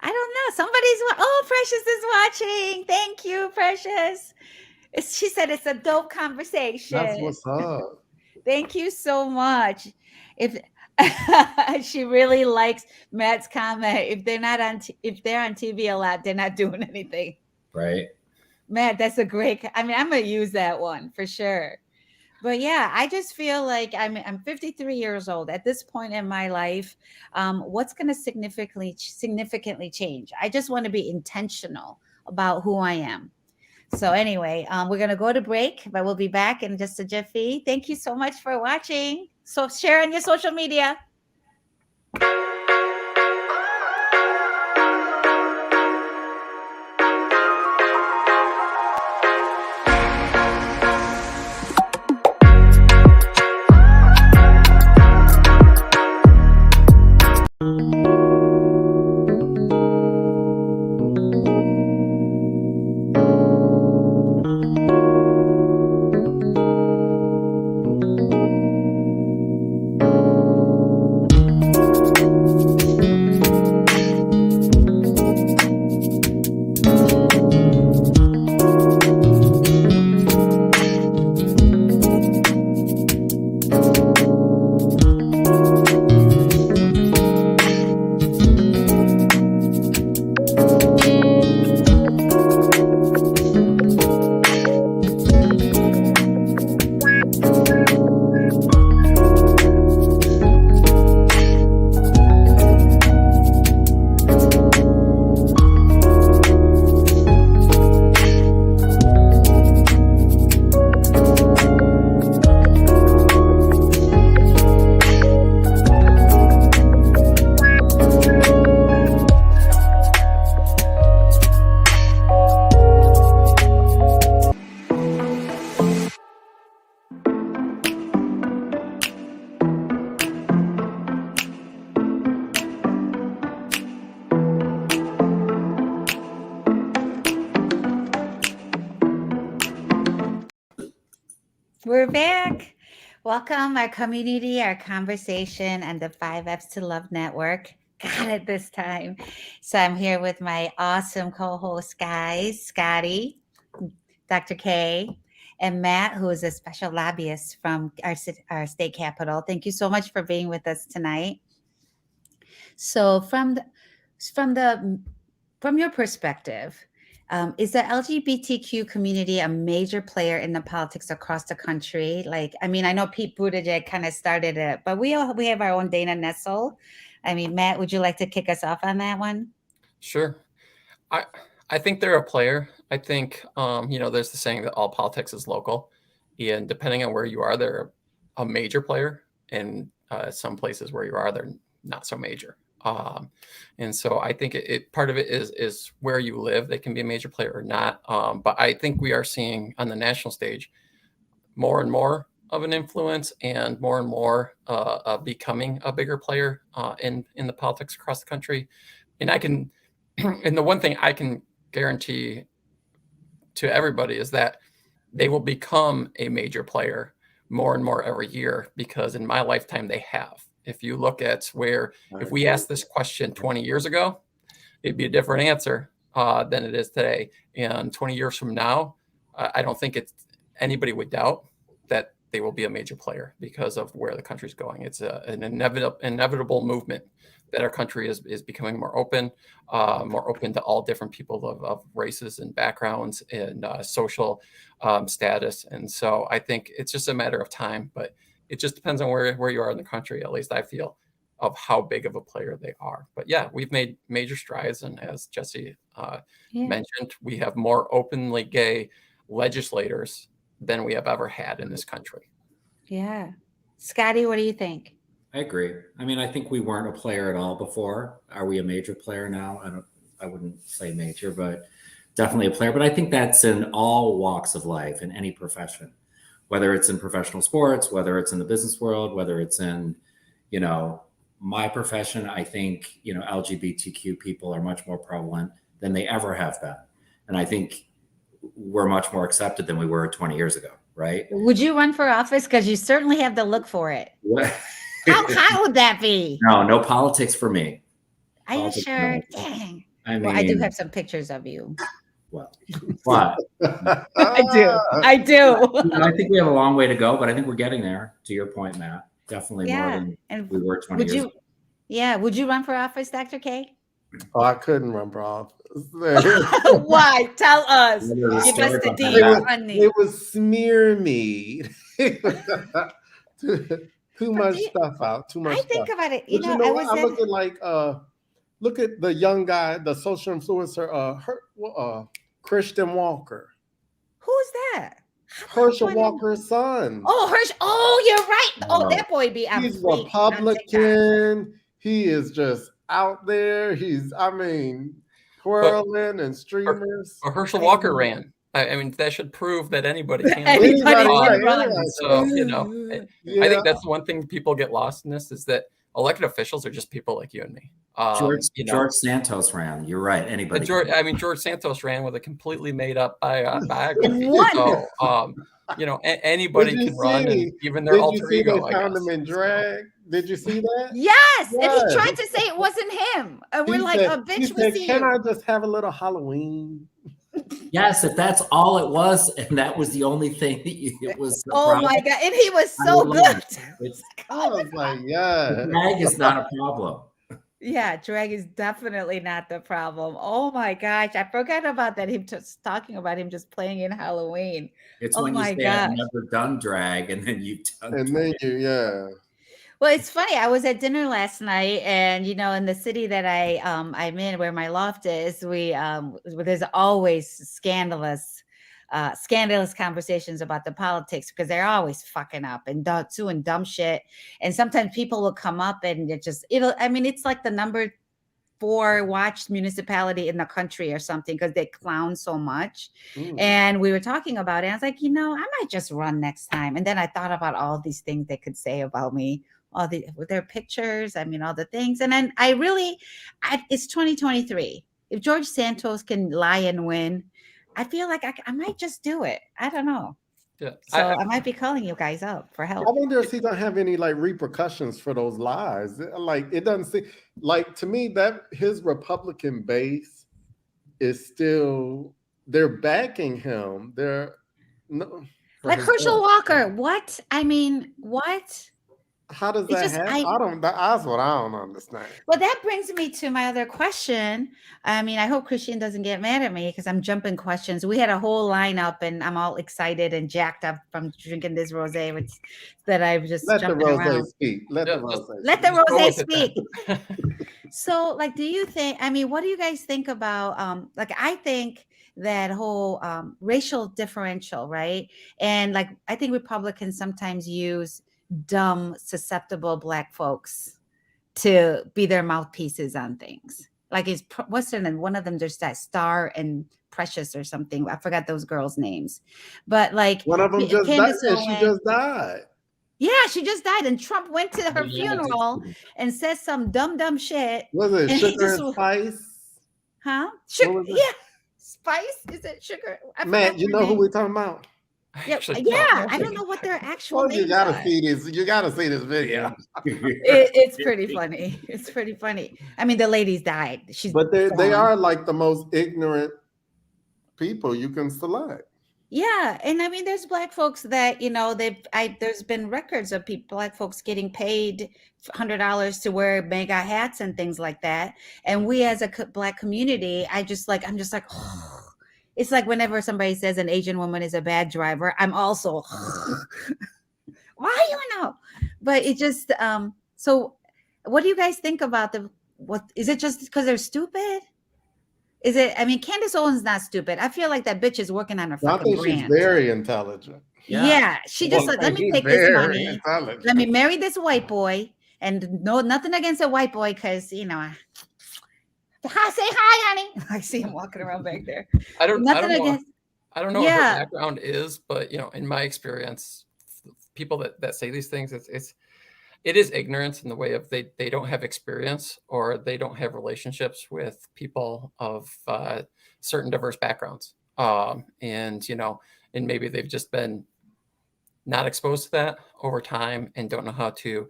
I don't know. Precious is watching. Thank you, Precious. She said it's a dope conversation. That's what's up. Thank you so much. If she really likes Matt's comment, if they're on TV a lot, they're not doing anything. Right. Matt, that's a great. I mean, I'm gonna use that one for sure. But yeah, I just feel like I'm 53 years old at this point in my life. What's going to significantly change? I just want to be intentional about who I am. So anyway, we're going to go to break, but we'll be back in just a jiffy. Thank you so much for watching. So share on your social media. We're back. Welcome, our community, our conversation, and the 5Fs to Love Network. Got it this time. So I'm here with my awesome co-host guys, Scotty, Dr. K, and Matt, who is a special lobbyist from our state capital. Thank you so much for being with us tonight. So from your perspective, is the LGBTQ community a major player in the politics across the country? Like, I mean, I know Pete Buttigieg kind of started it, but we have our own Dana Nessel. I mean, Matt, would you like to kick us off on that one? Sure. I think they're a player. I think, there's the saying that all politics is local. And depending on where you are, they're a major player. And some places where you are, they're not so major. And so I think it part of it is where you live. They can be a major player or not. But I think we are seeing on the national stage more and more of an influence and more of becoming a bigger player in the politics across the country. And and the one thing I can guarantee to everybody is that they will become a major player more and more every year, because in my lifetime they have. If you look at if we asked this question 20 years ago, it'd be a different answer than it is today. And 20 years from now, I don't think anybody would doubt that they will be a major player because of where the country's going. It's an inevitable movement that our country is becoming more open to all different people of races and backgrounds and social status. And so I think it's just a matter of time, but it just depends on where you are in the country, at least I feel, of how big of a player they are. But yeah, we've made major strides. And as Jessie mentioned, we have more openly gay legislators than we have ever had in this country. Yeah. Scotty, what do you think? I agree. I mean, I think we weren't a player at all before. Are we a major player now? I wouldn't say major, but definitely a player. But I think that's in all walks of life, in any profession, whether it's in professional sports, whether it's in the business world, whether it's in, my profession, I think, LGBTQ people are much more prevalent than they ever have been. And I think we're much more accepted than we were 20 years ago, right? Would you run for office? Because you certainly have the look for it. How hot would that be? No politics for me. Are you Politics sure? no. Dang. I mean, Well, I do have some pictures of you. Well, but I do. I think we have a long way to go, but I think we're getting there. To your point, Matt, definitely more than we were 20 years ago. Yeah, would you run for office, Dr. K? Oh, I couldn't run for office. Why? Tell us. Give us the deal. It was smear me. Too much stuff out. Too much. I think about it. You know, I'm looking like look at the young guy, the social influencer, Christian Walker. Who's that? Herschel Walker's son. Oh, Herschel. Oh, you're right. Oh, that boy be. He's Republican. He is just out there. Twirling and streamers. Herschel Walker ran. I mean, that should prove that anybody can. run. So, I think that's one thing people get lost in this is that elected officials are just people like you and me. George Santos ran. You're right. Anybody? George Santos ran with a completely made up biography. So, anybody can run, and even their alter ego. They found him in drag. Did you see that? Yes, and he tried to say it wasn't him. And we're like, a bitch. Can I just have a little Halloween? Yes, if that's all it was, and that was the only thing it was. Oh my God! And he was so good. I was like, yeah, drag is not a problem. Yeah, drag is definitely not the problem. Oh my gosh, I forgot about that. Him just talking about him just playing in Halloween. It's when you say I've never done drag, and then you've done. And then Well, it's funny. I was at dinner last night, and in the city that I'm in, where my loft is, there's always scandalous conversations about the politics because they're always fucking up and doing dumb shit. And sometimes people will come up and it's like the number 4 watched municipality in the country or something because they clown so much. And we were talking about it. I was like, I might just run next time. And then I thought about all these things they could say about me. With their pictures, all the things. And then it's 2023. If George Santos can lie and win, I feel like I might just do it. I don't know. Yeah. So I might be calling you guys up for help. I wonder if he don't have any repercussions for those lies. It doesn't seem to me that his Republican base is still, they're backing him. Like Herschel Walker. What? What? How does that happen? That's what I don't understand. Well, that brings me to my other question. I hope Christine doesn't get mad at me because I'm jumping questions. We had a whole lineup, and I'm all excited and jacked up from drinking this rosé, that I've just jumping around. Let the rosé speak. So, do you think? What do you guys think about? I think that whole racial differential, right? And I think Republicans sometimes use dumb, susceptible Black folks to be their mouthpieces on things. What's their name? One of them, there's that Star and Precious or something. I forgot those girls' names. But one of them just died. She just died. Yeah, she just died. And Trump went to her funeral and said some dumb shit. Was it Sugar and Spice? Huh? Sugar? Yeah. Spice? Is it Sugar? Matt, you know who we're talking about? I don't know what their actual names are. You gotta see this video. It's pretty funny. It's pretty funny. The ladies died. But they are the most ignorant people you can select. Yeah, and there's Black folks that there's been records of Black folks getting paid $100 to wear mega hats and things like that. And we as a Black community, I'm just like, oh. It's like whenever somebody says an Asian woman is a bad driver, I'm also, why you know? But it just, so what do you guys think about is it just because they're stupid? Is it, Candace Owens not stupid. I feel like that bitch is working on her fucking brand. She's very intelligent. Yeah. She just let me take this money. Let me marry this white boy. And nothing against a white boy because, Hi, say hi, honey. I see him walking around back there. I don't know what her background is, but in my experience, people that say these things, it is ignorance in the way of they don't have experience, or they don't have relationships with people of certain diverse backgrounds. And, you know, and maybe they've just been not exposed to that over time and don't know how to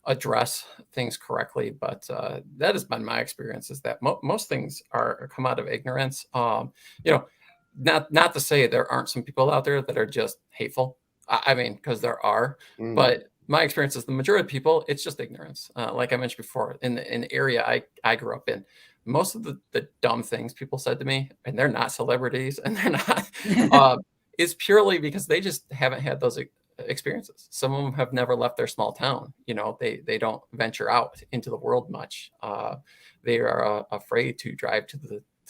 address things correctly. But that has been my experience, is that most things come out of ignorance. You know, not to say there aren't some people out there that are just hateful. I mean, because there are, but my experience is the majority of people, it's just ignorance. Like I mentioned before, in the area I grew up in, most of the dumb things people said to me, and they're not celebrities, and they're not, is purely because they just haven't had those experiences. Some of them have never left their small town. You know, they don't venture out into the world much. They are afraid to drive to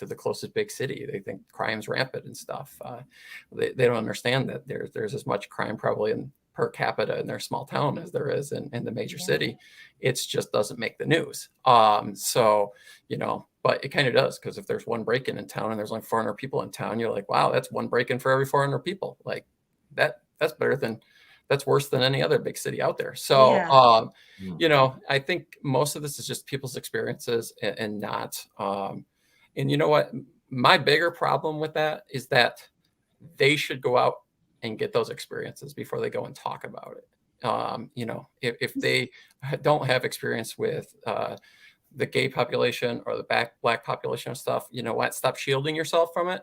the closest big city. They think crime's rampant and stuff. They don't understand that there's as much crime probably in per capita in their small town as there is in the major city. It just doesn't make the news. So, you know, but it kind of does, because if there's one break-in in town and there's like 400 people in town, you're like, wow, that's one break-in for every 400 people. Like that's worse than any other big city out there. So, you know, I think most of this is just people's experiences and not, and you know what, my bigger problem with that is that they should go out and get those experiences before they go and talk about it. You know, if they don't have experience with the gay population or the black population and stuff, you know what, stop shielding yourself from it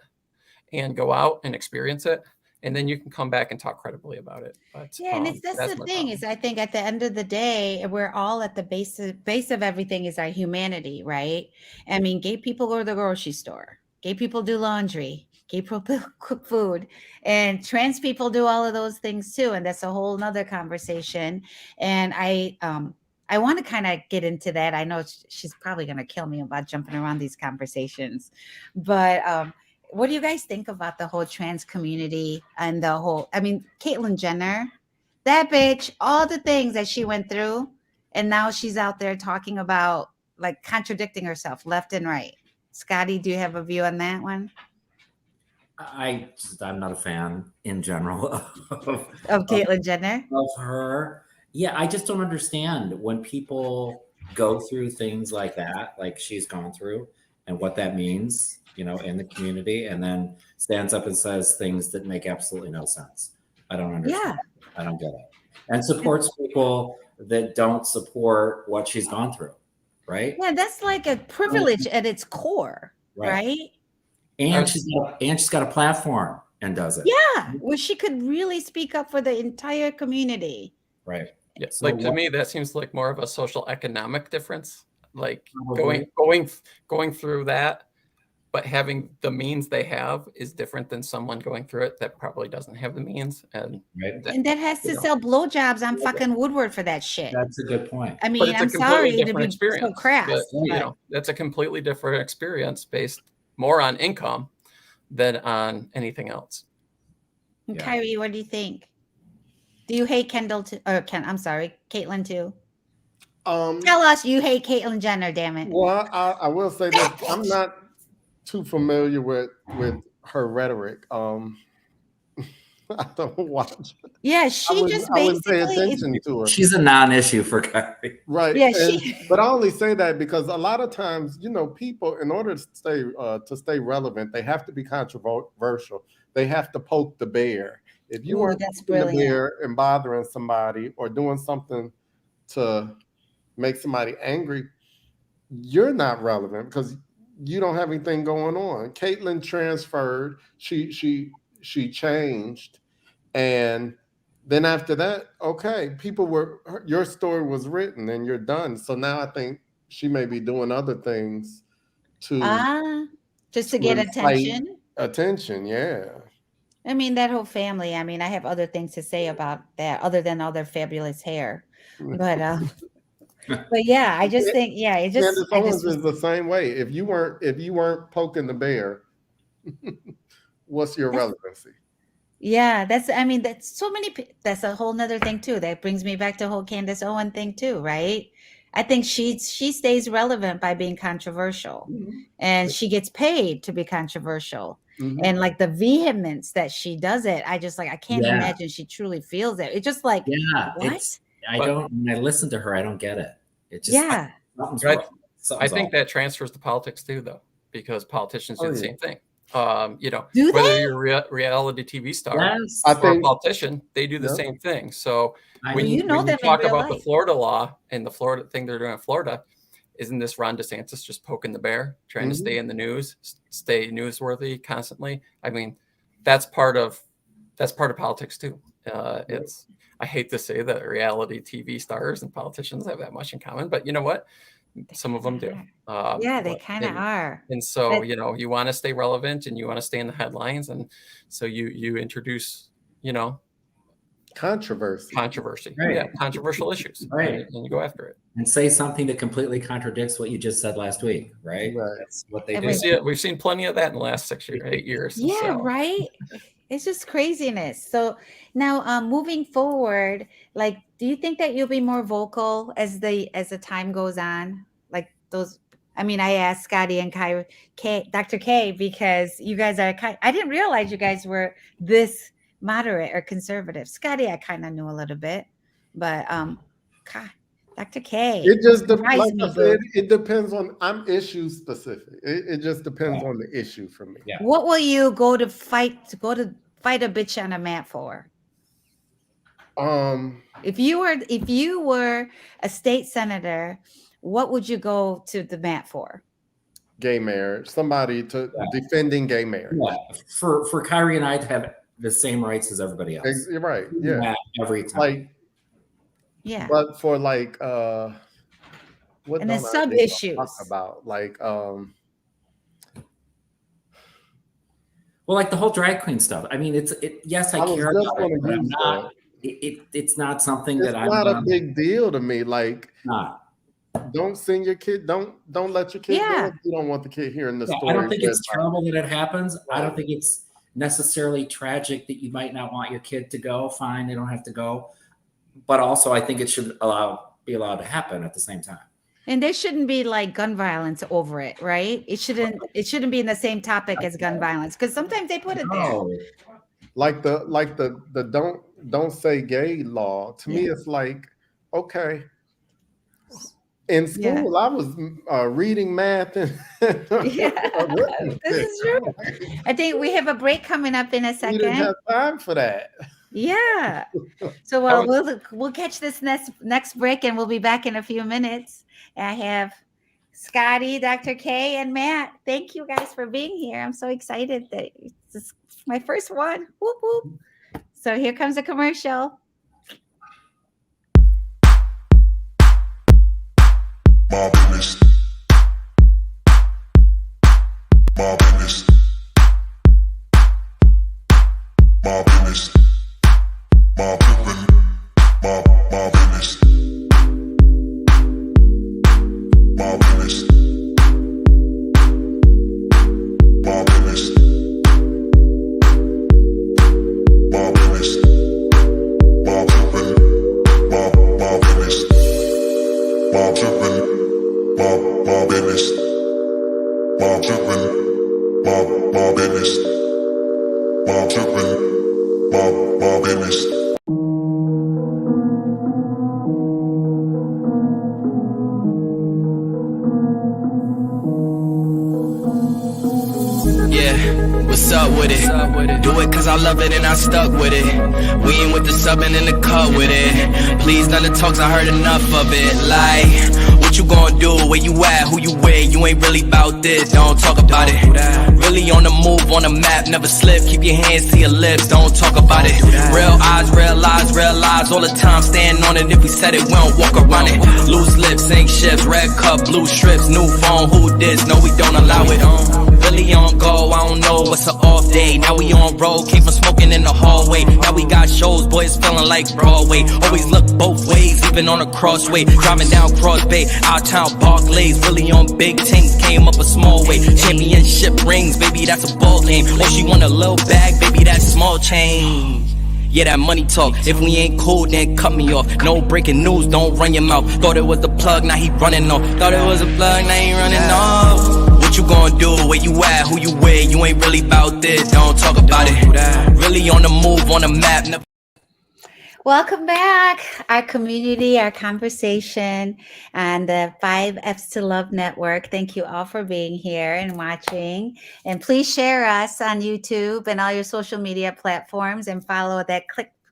and go out and experience it. And then you can come back and talk credibly about it. But, yeah, and that's the thing, is I think at the end of the day, we're all at the base of everything is our humanity, right? I mean, gay people go to the grocery store, gay people do laundry, gay people cook food, and trans people do all of those things too. And that's a whole nother conversation. And I want to kind of get into that. I know she's probably going to kill me about jumping around these conversations, but what do you guys think about the whole trans community and the whole, I mean, Caitlyn Jenner, that bitch, all the things that she went through, and now she's out there talking about, like, contradicting herself left and right. Scotty, do you have a view on that one? I'm not a fan in general of Caitlyn Jenner. Of her. Yeah, I just don't understand when people go through things like that, like she's gone through, and what that means, you know, in the community, and then stands up and says things that make absolutely no sense. I don't understand. Yeah. I don't get it. And supports people that don't support what she's gone through, right? Yeah, that's like a privilege at its core, right? And she's got a platform and does it. Yeah, where she could really speak up for the entire community. Right. Yeah. So like to me, that seems like more of a social economic difference. Like going through that, but having the means they have is different than someone going through it that probably doesn't have the means. And that has to sell blowjobs on fucking Woodward for that shit. That's a good point. I mean, I'm sorry to be so crass. But, you know, that's a completely different experience based more on income than on anything else. And Kairi, what do you think? Do you hate Caitlyn too? Tell us you hate Caitlyn Jenner, damn it. Well, I will say this. I'm not too familiar with her rhetoric. I don't watch. Yeah, I wouldn't pay attention to her. She's a non-issue for Kairi. Right. Yeah, but I only say that because a lot of times, you know, people, in order to stay relevant, they have to be controversial. They have to poke the bear. If you are poking the bear and bothering somebody or doing something to make somebody angry, you're not relevant because you don't have anything going on. Caitlyn transferred, she changed, and then after that, okay, your story was written and you're done. So now I think she may be doing other things just to get attention. Yeah. I mean, that whole family. I mean, I have other things to say about that other than all their fabulous hair, but yeah, I just think, Candace Owens is the same way. If you weren't poking the bear, what's your relevancy? Yeah, that's so many. That's a whole nother thing too. That brings me back to the whole Candace Owens thing too, right? I think she stays relevant by being controversial, and she gets paid to be controversial. And like the vehemence that she does it, I can't imagine she truly feels it. It's just like, what? don't. When I listen to her, I don't get it. It just something's Right. wrong. I think that transfers to politics too, though, because politicians do the same thing. You know, Do whether they? you're a reality TV star Yes. or a politician, they do the same thing. So when you know when them you in talk real about the life. Florida law and the Florida thing they're doing in Florida, isn't this Ron DeSantis just poking the bear, trying to stay in the news, stay newsworthy constantly? I mean, that's part of politics too. It's I hate to say that reality TV stars and politicians have that much in common, but you know what? Some of them do. Yeah, they kind of are. And so, But- you know, you want to stay relevant and you want to stay in the headlines. And so you introduce, you know, Controversy. Right. Yeah, controversial issues. Right. And you go after it. And say something that completely contradicts what you just said last week, right? Right. That's what they And do. We've seen plenty of that in the last 8 years. Yeah, so. right. It's just craziness. So now, moving forward, like, do you think that you'll be more vocal as the time goes on? Like those. I mean, I asked Scotty and Dr. K, because you guys are I didn't realize you guys were this moderate or conservative. Scotty, I kind of knew a little bit, but Dr. K. It just surprised like me, I said, it depends on. I'm issue specific. It just depends on the issue for me. Yeah. What will you go to fight a bitch on a mat for? If you were a state senator, what would you go to the mat for? Gay marriage. Somebody to defending gay marriage. Yeah. For Kairi and I to have the same rights as everybody else. You're right. Yeah. Every time. Like, Yeah. but for like what And then don't I sub even issues. talk about? Like Well, like the whole drag queen stuff. I mean, yes, I I was care just about it, gonna but I'm use not. that. It's not something It's that I'm not a big deal to me. Like, not. don't send your kid. Don't let your kid Yeah. go if you don't want the kid hearing the Yeah, story. I don't think it's that- terrible that it happens. I don't think it's necessarily tragic that you might not want your kid to go. Fine, they don't have to go. But also, I think it should be allowed to happen at the same time. And there shouldn't be like gun violence over it, right? It shouldn't be in the same topic as gun violence, because sometimes they put it there. No. Like the don't say gay law. To me, it's like, okay. In school, I was reading math and This is true. I think we have a break coming up in a we didn't second. have time for that. Yeah. So we'll catch this next break, and we'll be back in a few minutes. I have Scotty, Dr. K, and Matt. Thank you guys for being here. I'm so excited that this is my first one. Whoop, whoop. So here comes a commercial. My business. My business. My business. My business. My business. My business. My business. My business. My business. My business. My business. My business. My business. My business. My business. My business. Yeah, what's up with it? Do it cause I love it and I stuck with it. We ain't with the subbing in the cut with it. Please, none of the talks, I heard enough of it. Like, what you gonna do? Where you at? Who you with? You ain't really about this, don't talk about it. Really on the move, on the map, never slip. Keep your hands to your lips, don't talk about it. Real eyes, realize all the time. Stand on it, if we said it, we don't walk around it. Loose lips, ain't ships, red cup, blue strips, new phone, who this? No, we don't allow it. Really on go, I don't know what's an off day. Now we on road, came from smoking in the hallway. Now we got shows, boys feeling like Broadway. Always look both ways, even on a crossway. Driving down Cross Bay, out town Barclays. Really on big things, came up a small way. Championship rings, baby, that's a ball game. Oh, she want a little bag, baby, that's small change. Yeah, that money talk. If we ain't cool, then cut me off. No breaking news, don't run your mouth. Thought it was the plug, now he running off. Thought it was a plug, now he running off. What you gonna do? Where you at? Who you with? You ain't really about this, don't talk about it. Really on the move, on the map. Welcome back, our community, our conversation, and the 5Fs to Love Network. Thank you all for being here and watching. And please share us on YouTube and all your social media platforms, and follow that.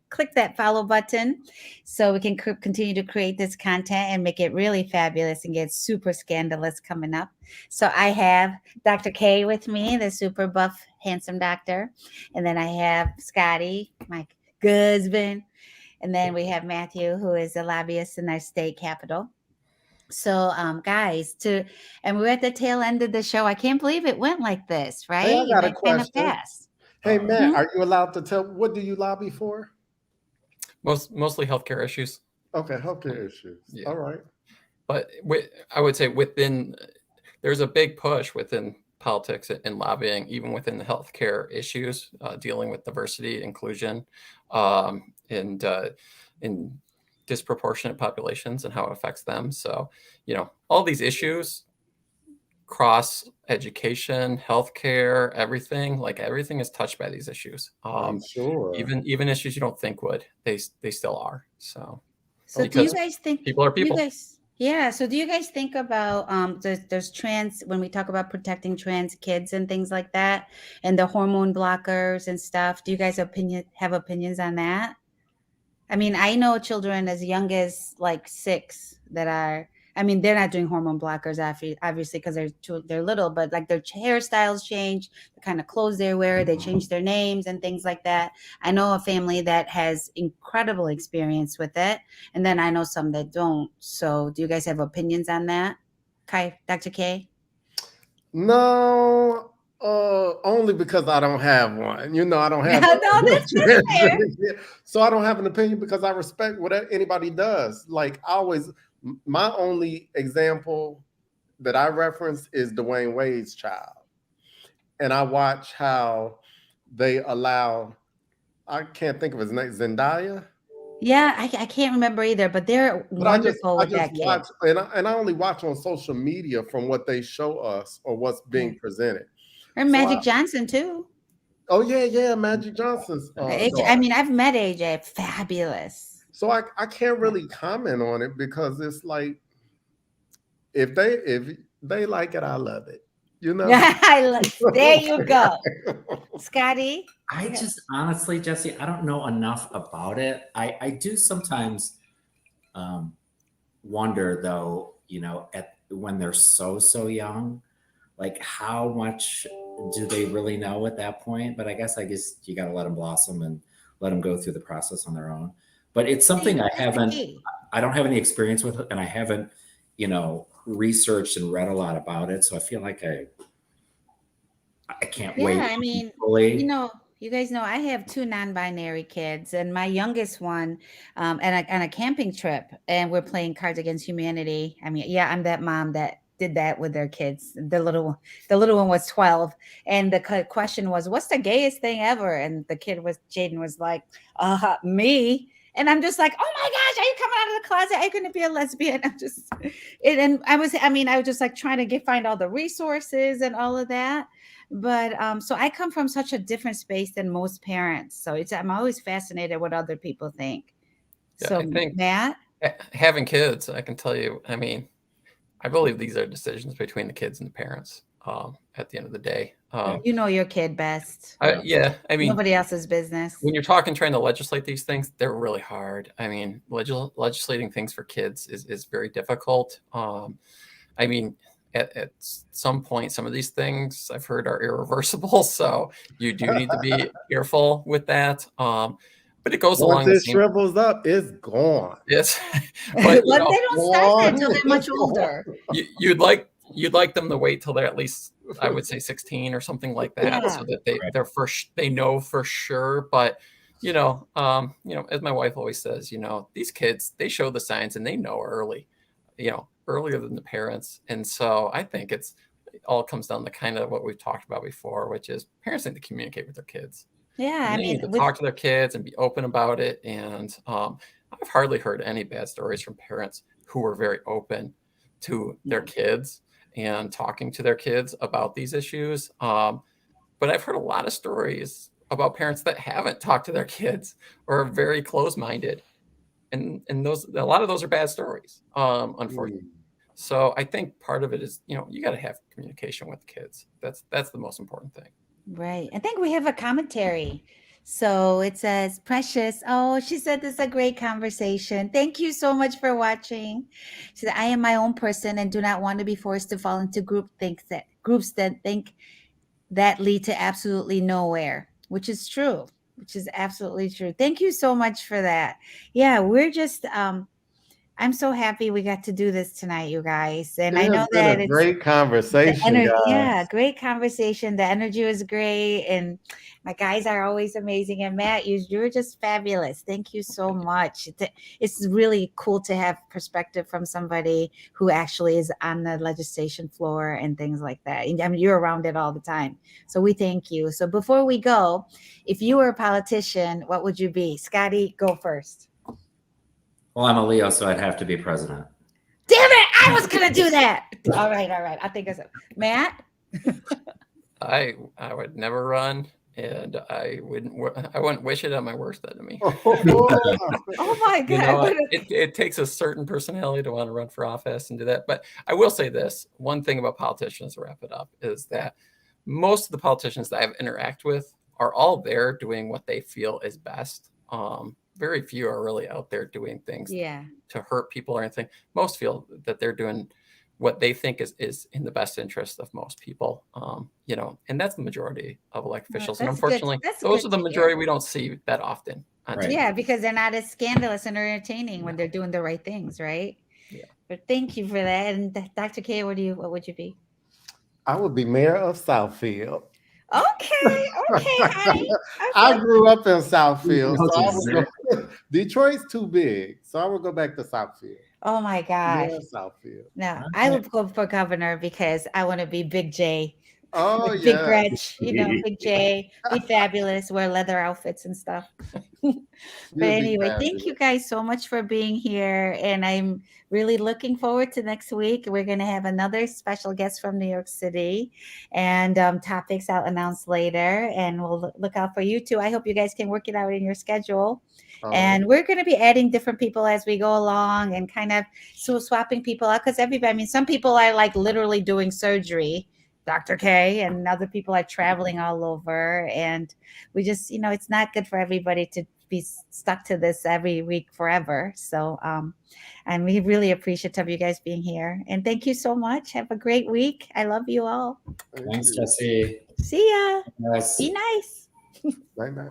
Click that follow button so we can continue to create this content and make it really fabulous and get super scandalous coming up. So I have Dr. K with me, the super buff, handsome doctor. And then I have Scotty, my husband. And then we have Matthew, who is a lobbyist in our state capital. So, guys, and we're at the tail end of the show. I can't believe it went like this, right? Hey, I got a It went kind of question. fast. Hey, Matt, are you allowed to tell, what do you lobby for? Mostly healthcare issues. Okay, healthcare issues. Yeah. All right. But I would say there's a big push within politics and lobbying, even within the healthcare issues, dealing with diversity, inclusion, and in disproportionate populations and how it affects them. So, all these issues cross education, healthcare, everything is touched by these issues. I'm sure. Even issues you don't think would, they still are. So do you guys think people are people? Yeah. So do you guys think about there's trans, when we talk about protecting trans kids and things like that, and the hormone blockers and stuff? Do you guys have opinions on that? I mean, I know children as young as like 6 that are, I mean, they're not doing hormone blockers obviously because they're little, but like their hairstyles change, the kind of clothes they wear, they change their names and things like that. I know a family that has incredible experience with it, and then I know some that don't. So do you guys have opinions on that? Dr. K? No, only because I don't have one. I don't have. No, that's fair. So I don't have an opinion because I respect what anybody does. Like my only example that I reference is Dwayne Wade's child, and I watch how they allow. I can't think of his name. Zendaya. Yeah, I can't remember either, but they're wonderful with that kid. And I only watch on social media from what they show us or what's being presented. Or Magic Johnson too. Oh yeah, Magic Johnson's. I mean, I've met AJ. Fabulous. So I can't really comment on it because it's like if they like it, I love it. There you go. Scotty? I just honestly, Jessie, I don't know enough about it. I do sometimes wonder though, when they're so young, like how much do they really know at that point? But I guess you got to let them blossom and let them go through the process on their own. But it's something I don't have any experience with it, and I haven't, researched and read a lot about it. So I feel like I can't wait. I mean, you guys know I have 2 non-binary kids, and my youngest one on a camping trip, and we're playing Cards Against Humanity. I mean, yeah, I'm that mom that did that with their kids. The little one was 12, and the question was, "What's the gayest thing ever?" And Jaden was like, "Me." And I'm just like, "Oh my gosh, are you coming out of the closet? Are you going to be a lesbian?" I was just like trying to find all the resources and all of that. But so I come from such a different space than most parents. So I'm always fascinated what other people think. Yeah, so I think Matt, having kids, I can tell you, I mean, I believe these are decisions between the kids and the parents. At the end of the day, your kid best. I mean, nobody else's business. When you're trying to legislate these things, they're really hard. I mean, legislating things for kids is very difficult. I mean, at some point, some of these things I've heard are irreversible, so you do need to be careful with that. But it goes along. Once it shrivels up, it's gone. Yes, but they don't start that until they're much older. You'd like them to wait till they're at least, I would say, 16 or something like that, so that they know for sure. But as my wife always says, these kids, they show the signs and they know early, earlier than the parents. And so I think it all comes down to kind of what we've talked about before, which is parents need to communicate with their kids. Yeah, I mean, talk to their kids and be open about it. And I've hardly heard any bad stories from parents who were very open to their kids and talking to their kids about these issues. But I've heard a lot of stories about parents that haven't talked to their kids or are very close-minded. And a lot of those are bad stories, unfortunately. So I think part of it is, you got to have communication with kids. That's the most important thing. Right. I think we have a commentary. So it says, Precious. Oh, she said this is a great conversation. Thank you so much for watching. She said, I am my own person and do not want to be forced to fall into groups that think that lead to absolutely nowhere, which is true, which is absolutely true. Thank you so much for that. Yeah, we're just I'm so happy we got to do this tonight, you guys. And I know that it's a great conversation, guys. Yeah, great conversation. The energy was great, and my guys are always amazing. And Matt, you're just fabulous. Thank you so much. It's really cool to have perspective from somebody who actually is on the legislation floor and things like that. I mean, you're around it all the time, so we thank you. So before we go, if you were a politician, what would you be? Scotty, go first. Well, I'm a Leo, so I'd have to be president. Damn it! I was gonna do that. All right. I think it's Matt. I would never run, and I wouldn't wish it on my worst enemy. Oh my God! It takes a certain personality to want to run for office and do that. But I will say this: one thing about politicians, to wrap it up, is that most of the politicians that I've interacted with are all there doing what they feel is best. Very few are really out there doing things to hurt people or anything. Most feel that they're doing what they think is in the best interest of most people. And that's the majority of elected officials. And unfortunately, those are the majority we don't see that often. Right. Yeah, because they're not as scandalous and entertaining when they're doing the right things, right? Yeah. But thank you for that. And Dr. K, what would you be? I would be mayor of Southfield. Okay. I grew up in Southfield. Detroit's too big, so I would go back to Southfield. Oh my gosh. Yeah, Southfield. No, I would go for governor because I want to be Big J. Oh, yeah. Big Gretch, Big J, be fabulous, wear leather outfits and stuff. But anyway, thank you guys so much for being here. And I'm really looking forward to next week. We're going to have another special guest from New York City, and topics I'll announce later. And we'll look out for you too. I hope you guys can work it out in your schedule. And we're going to be adding different people as we go along and kind of swapping people out, because everybody, some people are like literally doing surgery, Dr. K, and other people are traveling all over. And we just, it's not good for everybody to be stuck to this every week forever. So and we really appreciate you guys being here. And thank you so much. Have a great week. I love you all. Thanks, Jessie. See ya. Yes. Be nice. Bye-bye.